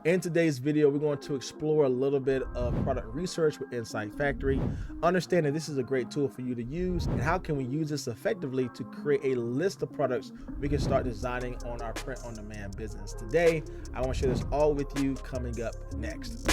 In today's video, we're going to explore a little bit of product research with Insight Factory, understanding this is a great tool for you to use and how can we use this effectively to create a list of products we can start designing on our print-on-demand business. Today, I want to share this all with you coming up next.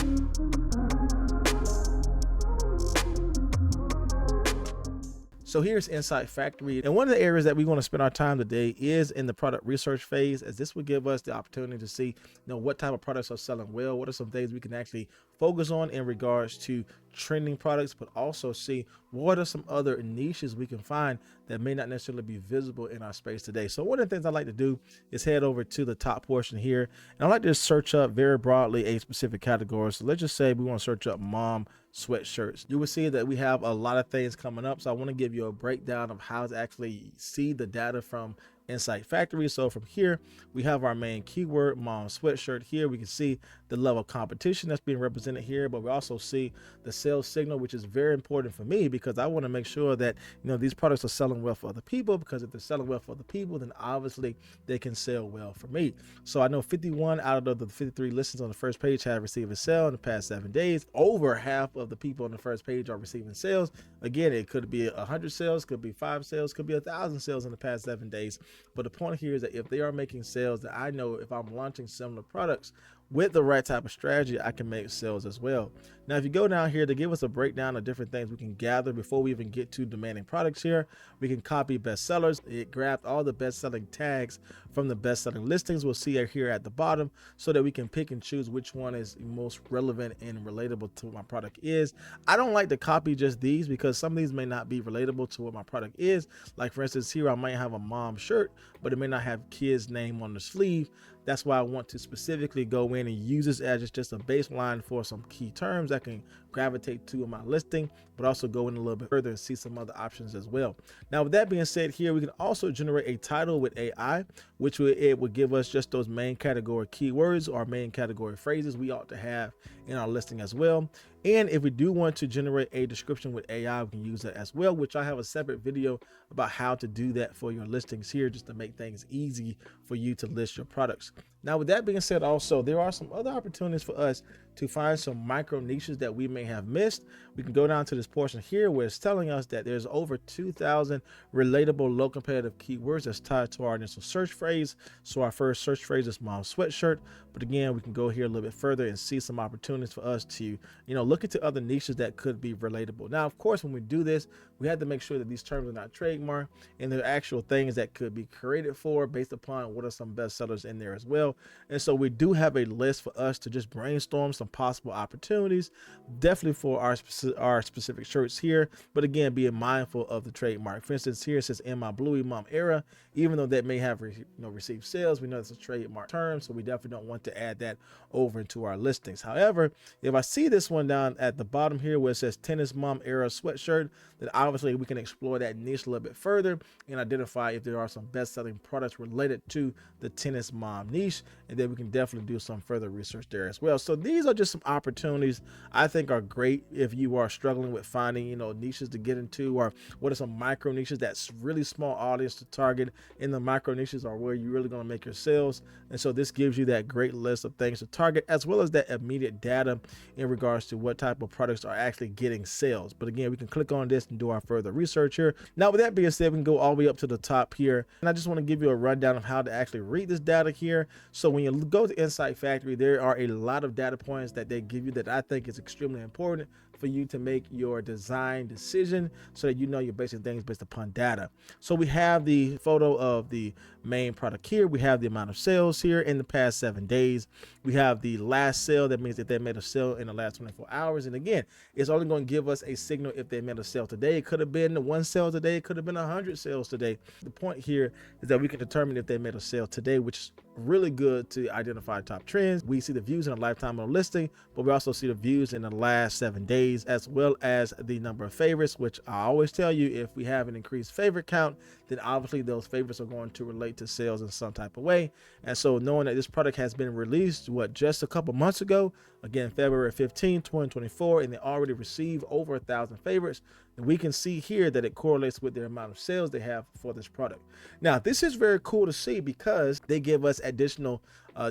So here's Insight Factory. And one of the areas that we want to spend our time today is in the product research phase, as this will give us the opportunity to see, what type of products are selling well, what are some things we can actually focus on in regards to trending products, but also see what are some other niches we can find that may not necessarily be visible in our space today. So one of the things I like to do is head over to the top portion here, and I like to search up very broadly a specific category. So let's just say we want to search up mom sweatshirts. You will see that we have a lot of things coming up. So I want to give you a breakdown of how to actually see the data from Insight Factory. So from here, we have our main keyword, mom sweatshirt. Here we can see the level of competition that's being represented here, but we also see the sales signal, which is very important for me because I want to make sure that these products are selling well for other people, because if they're selling well for other people, then obviously they can sell well for me. So I know 51 out of the 53 listings on the first page have received a sale in the past 7 days. Over half of the people on the first page are receiving sales. Again, it could be 100 sales, could be 5 sales, could be 1,000 sales in the past 7 days. But the point here is that if they are making sales, that I know if I'm launching similar products with the right type of strategy, I can make sales as well. Now, if you go down here to give us a breakdown of different things we can gather before we even get to demanding products here, we can copy bestsellers. It grabbed all the best-selling tags from the best-selling listings. We'll see it here at the bottom so that we can pick and choose which one is most relevant and relatable to what my product is. I don't like to copy just these because some of these may not be relatable to what my product is. Like for instance, here I might have a mom shirt, but it may not have kid's name on the sleeve. That's why I want to specifically go in and use this as just a baseline for some key terms I can gravitate to in my listing, but also go in a little bit further and see some other options as well. Now, with that being said, here we can also generate a title with AI, which it would give us just those main category keywords or main category phrases we ought to have in our listing as well. And if we do want to generate a description with AI, we can use that as well, which I have a separate video about how to do that for your listings here, just to make things easy for you to list your products. Now, with that being said, also, there are some other opportunities for us to find some micro niches that we may have missed. We can go down to this portion here where it's telling us that there's over 2,000 relatable low competitive keywords that's tied to our initial search phrase. So our first search phrase is mom sweatshirt. But again, we can go here a little bit further and see some opportunities for us to, look into other niches that could be relatable. Now, of course, when we do this, we have to make sure that these terms are not trademarked and they're actual things that could be created for based upon what are some bestsellers in there as well. And so we do have a list for us to just brainstorm some possible opportunities, definitely for our specific shirts here. But again, being mindful of the trademark. For instance, here it says in my Bluey Mom era, even though that may have received sales, we know it's a trademark term, so we definitely don't want to add that over into our listings. However, if I see this one down at the bottom here where it says tennis mom era sweatshirt, then obviously we can explore that niche a little bit further and identify if there are some best-selling products related to the tennis mom niche, and then we can definitely do some further research there as well. So these are just some opportunities I think are great if you are struggling with finding niches to get into, or what are some micro niches that's really small audience to target. In the micro niches are where you're really going to make your sales, and so this gives you that great list of things to target, as well as that immediate data in regards to what type of products are actually getting sales. But again, we can click on this and do our further research here. Now, with that being said, we can go all the way up to the top here, and I just want to give you a rundown of how to actually read this data here. So when you go to Insight Factory, there are a lot of data points that they give you that I think is extremely important for you to make your design decision, so that you're basing things based upon data. So we have the photo of the main product here. We have the amount of sales here in the past 7 days. We have the last sale. That means that they made a sale in the last 24 hours. And again, it's only going to give us a signal if they made a sale today. It could have been 1 sale today. It could have been 100 sales today. The point here is that we can determine if they made a sale today, which is really good to identify top trends. We see the views in a lifetime of a listing, but we also see the views in the last 7 days, as well as the number of favorites, which I always tell you, if we have an increased favorite count, then obviously those favorites are going to relate to sales in some type of way. And so knowing that this product has been released, just a couple months ago, again, February 15, 2024, and they already received over 1,000 favorites, then we can see here that it correlates with the amount of sales they have for this product. Now, this is very cool to see because they give us additional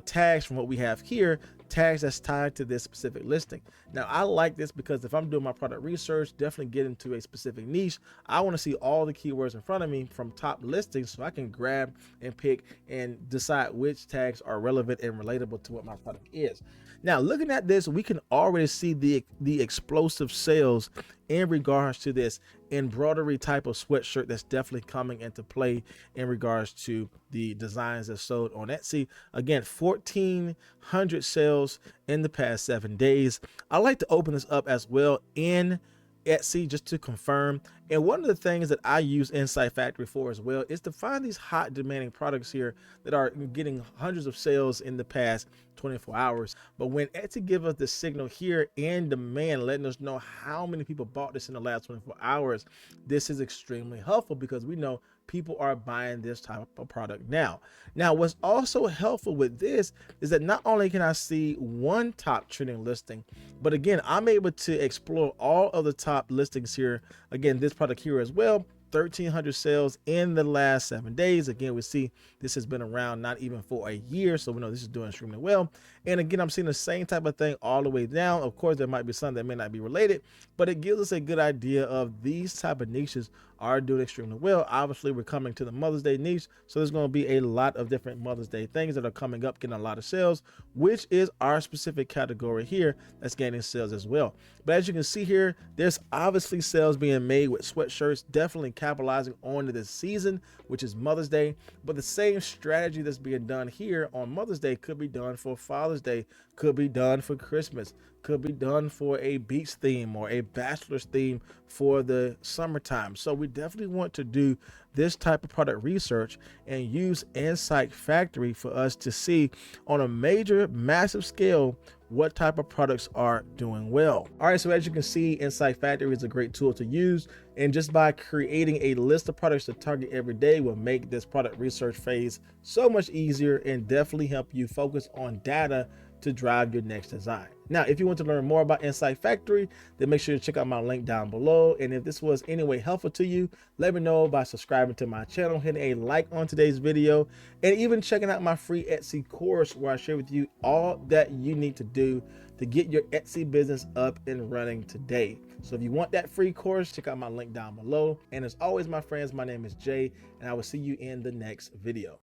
tags from what we have here tags that's tied to this specific listing. Now, I like this because if I'm doing my product research, definitely get into a specific niche, I want to see all the keywords in front of me from top listings so I can grab and pick and decide which tags are relevant and relatable to what my product is. Now, looking at this, we can already see the explosive sales in regards to this embroidery type of sweatshirt that's definitely coming into play in regards to the designs that sold on Etsy. Again, 1,400 sales in the past 7 days. I like to open this up as well in Etsy just to confirm. And one of the things that I use Insight Factory for as well is to find these hot demanding products here that are getting hundreds of sales in the past 24 hours. But when Etsy gives us the signal here in demand, letting us know how many people bought this in the last 24 hours, this is extremely helpful because we know people are buying this type of product now. Now, what's also helpful with this is that not only can I see one top trending listing, but again, I'm able to explore all of the top listings here. Again, this product here as well, 1,300 sales in the last 7 days. Again, we see this has been around not even for a year, so we know this is doing extremely well. And again, I'm seeing the same type of thing all the way down. Of course, there might be some that may not be related, but it gives us a good idea of these type of niches are doing extremely well. Obviously, we're coming to the Mother's Day niche, so there's going to be a lot of different Mother's Day things that are coming up, getting a lot of sales, which is our specific category here that's gaining sales as well. But as you can see here, there's obviously sales being made with sweatshirts, definitely capitalizing on this season, which is Mother's Day. But the same strategy that's being done here on Mother's Day could be done for Father's Day, could be done for Christmas, could be done for a beach theme or a bachelor's theme for the summertime. So we definitely want to do this type of product research and use Insight Factory for us to see on a major, massive scale what type of products are doing well. All right, so as you can see, Insight Factory is a great tool to use, and just by creating a list of products to target every day will make this product research phase so much easier and definitely help you focus on data to drive your next design. Now, if you want to learn more about Insight Factory, then make sure to check out my link down below. And if this was any way helpful to you, let me know by subscribing to my channel, hitting a like on today's video, and even checking out my free Etsy course where I share with you all that you need to do to get your Etsy business up and running today. So if you want that free course, check out my link down below. And as always, my friends, my name is Jay, and I will see you in the next video.